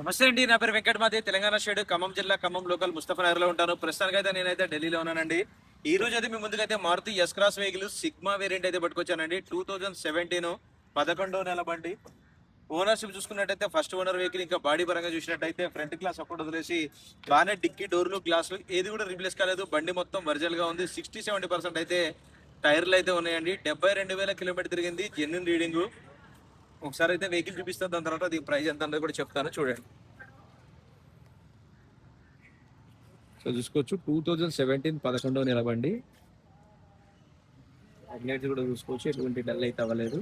నమస్తే అండి. నా పేరు వెంకట్ మాది, తెలంగాణ స్టేట్ ఖమ్మం జిల్లా ఖమ్మం లోకల్ ముస్తఫానగర్ లో ఉంటాను. ప్రస్తుతానికి అయితే నేనైతే ఢిల్లీలో ఉన్నానండి. ఈ రోజు అయితే మీ ముందుకైతే Maruti S cross vehicle sigma variant అయితే పట్టుకొచ్చానండి. 2017 11వ నెల బండి. ఓనర్షిప్ చూసుకున్నట్టయితే ఫస్ట్ ఓనర్ వెహికల్. ఇంకా బాడీ పరంగా చూసినట్టయితే ఫ్రంట్ గ్లాస్ ఒక్కటి వదిలేసి బాగానే డిక్కీ డోర్లు గ్లాసులు ఏది కూడా రీప్లేస్ కాలేదు. బండి మొత్తం ఒరిజినల్ గా ఉంది. 60-70% అయితే టైర్లు అయితే ఉన్నాయండి. 72,000 కిలోమీటర్ తిరిగింది. Genuine reading. ఒకసారి అయితే వెహికల్ చూపిస్తాను, దాని తర్వాత దీని ప్రైస్ ఎంత అన్నది కూడా చెప్తాను, చూడండి. సో చూసుకోవచ్చు 2017 11వ నెల బండి. అగ్నేట్స్ కూడా చూసుకోవచ్చు, ఎటువంటి డల్ అయితే అవ్వలేదు.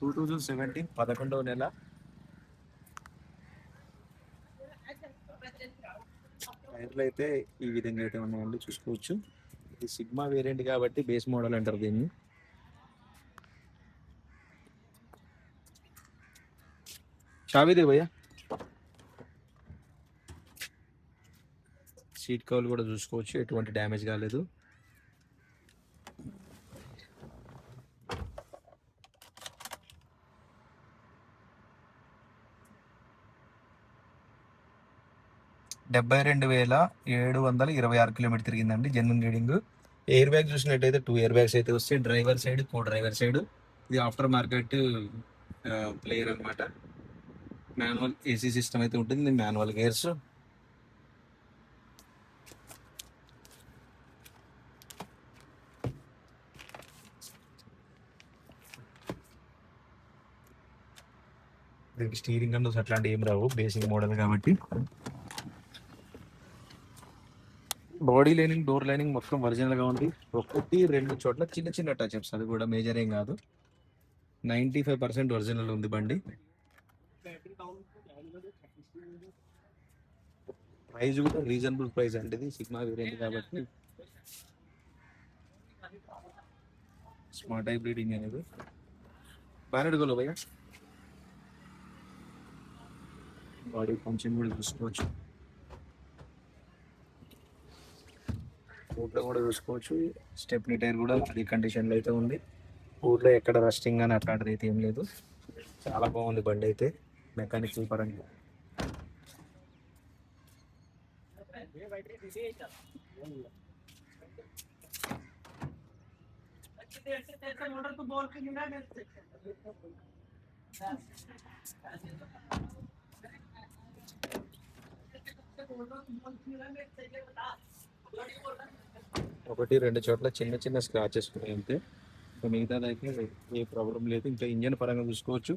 2017 11వ నెల. టైర్లు అయితే ఈ విధంగా అయితే ఉన్నాయండి, చూసుకోవచ్చు. ఇది సిగ్మా వేరియంట్ కాబట్టి బేస్ మోడల్ అంటారు దీన్ని. చావిదే భయ్యా. సీట్ కవర్లు కూడా చూసుకోవచ్చు, ఎటువంటి డ్యామేజ్ కాలేదు. $72,726 కిలోమీటర్ తిరిగిందండి, జెన్యున్ రీడింగ్. ఎయిర్ బ్యాగ్ చూసినట్టయితే 2 ఎయిర్ బ్యాగ్స్ అయితే వస్తాయి, driver side, co driver side. ఇది ఆఫ్టర్ మార్కెట్ ప్లేయర్ అనమాట. మాన్యువల్ ఏసీ సిస్టమ్ అయితే ఉంటుంది, మాన్యువల్ గేర్స్. దీనికి స్టీరింగ్ కంట్రోల్స్ అట్లాంటి ఏం రావు, బేసిక్ మోడల్ కాబట్టి. బాడీ లైనింగ్, డోర్ లైనింగ్ మొత్తం ఒరిజినల్ గా ఉంది. 1-2 చోట్ల చిన్న చిన్న టచ్అప్స్, అది కూడా మేజర్ ఏం కాదు. 95% ఒరిజినల్ ఉంది బండి. ప్రైస్ కూడా రీజనబుల్ ప్రైస్ అంటే, ఇది సిగ్మా వేరియంట్ కాబట్టి. స్మార్ట్ హైబ్రిడ్ ఇంజన్ ఇది. బాగా అడుగులో భయ్యా. బాడీ ఫంక్షన్ కూడా చూసుకోవచ్చు, ఊట్లో కూడా చూసుకోవచ్చు. స్టెప్నీ టైర్ కూడా అది కండిషన్లో అయితే ఉంది. ఊర్లో ఎక్కడ రస్టింగ్ అని అట్లాంటిది అయితే ఏం లేదు. చాలా బాగుంది బండి అయితే మెకానికల్ పరంగా. ఒకటి రెండు చోట్ల చిన్న చిన్న స్క్రాచెస్ ఉన్నాయి అంతే. మిగతాదైతే ఏ ప్రాబ్లం లేదు. ఇంకా ఇంజన్ పరంగా చూసుకోవచ్చు,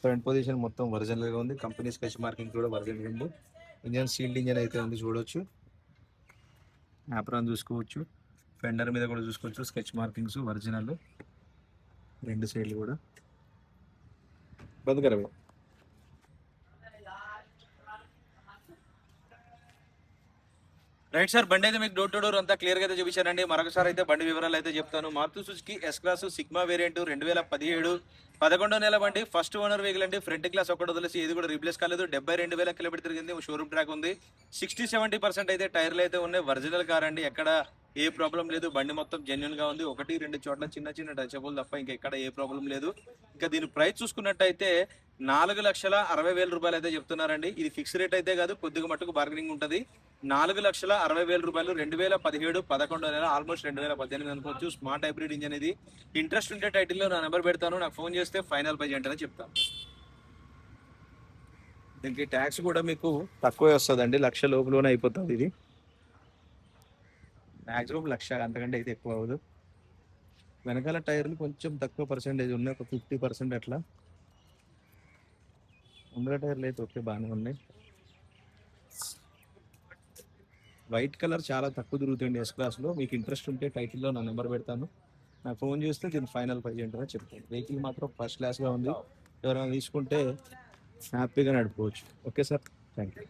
ఫ్రంట్ పొజిషన్ మొత్తం ఒరిజినల్గా ఉంది. కంపెనీ స్కెచ్ మార్కింగ్ కూడా ఒరిజినల్ ఉంది. ఇంజన్ సీల్డ్ ఇంజన్ అయితే ఉంది, చూడవచ్చు. యాప్రాన్ చూసుకోవచ్చు, ఫెండర్ మీద కూడా చూసుకోవచ్చు, స్కెచ్ మార్కింగ్స్ ఒరిజినల్ రెండు సైడ్లు కూడా. బంద్ కరవే. రైట్ సార్, బండి అయితే మీకు డోర్ టు డోర్ అంతా క్లియర్ గా అయితే చూపించానండి. మరొకసారి అయితే బండి వివరాలు అయితే చెప్తాను. Maruti Suzuki S class sigma variant 2017 11వ నెల బండి. ఫస్ట్ ఓనర్ వెహికల్ అండి. ఫ్రంట్ గ్లాస్ ఒకటి వదిలేసి ఏది కూడా రీప్లేస్ కాలేదు. 72,000 కిలోమీటర్ తిరిగింది. షోరూమ్ ట్రాక్ ఉంది. 60-70% అయితే టైర్లు అయితే ఉన్నాయి. ఒరిజినల్ కార్ అండి, ఎక్కడ ఏ ప్రాబ్లం లేదు. బండి మొత్తం జెన్యున్ గా ఉంది. 1-2 చోట్ల చిన్న చిన్న టచబుల్ తప్ప ఇంకా ఎక్కడ ఏ ప్రాబ్లం లేదు. ఇంకా దీని ప్రైస్ చూసుకున్నట్టయితే 4,60,000 రూపాయలు అయితే చెప్తున్నారండి. ఇది ఫిక్స్ రేట్ అయితే కాదు, కొద్దిగా మట్టుకు బార్గెనింగ్ ఉంటుంది. 4,60,000 రూపాయలు. 2017 11వ నెల, ఆల్మోస్ట్ 2018 అనుకోవచ్చు. స్మార్ట్ హైబ్రిడ్ ఇంజన్ ఇది. ఇంట్రెస్ట్ ఉంటే టైటిల్లో నా నెంబర్ పెడతాను, నాకు ఫోన్ చేస్తే ఫైనల్ ప్రైస్ ఏంటనే చెప్తాను. దీనికి ట్యాక్స్ కూడా మీకు తక్కువే వస్తుందండి, 1,00,000 లోపులోనే అయిపోతుంది ఇది. మ్యాక్సిమం 1,00,000, అంతకంటే అయితే ఎక్కువ అవ్వదు. వెనకాల టైర్లు కొంచెం తక్కువ పర్సెంటేజ్ ఉన్నాయి, ఒక 50% అట్లా. ముందర టైర్లు అయితే ఓకే, బాగానే ఉన్నాయి. వైట్ కలర్ చాలా తక్కువ తిరుగుతుంది ఎస్ క్లాస్లో. మీకు ఇంట్రెస్ట్ ఉంటే టైటిల్లో నా నెంబర్ పెడతాను, నాకు ఫోన్ చేస్తే దీని ఫైనల్ ప్రైస్ ఏంటో చెప్తాను. వెహికల్ మాత్రం ఫస్ట్ క్లాస్గా ఉంది, ఎవరైనా తీసుకుంటే హ్యాపీగా నడుపుకోవచ్చు. Okay sir, thank you.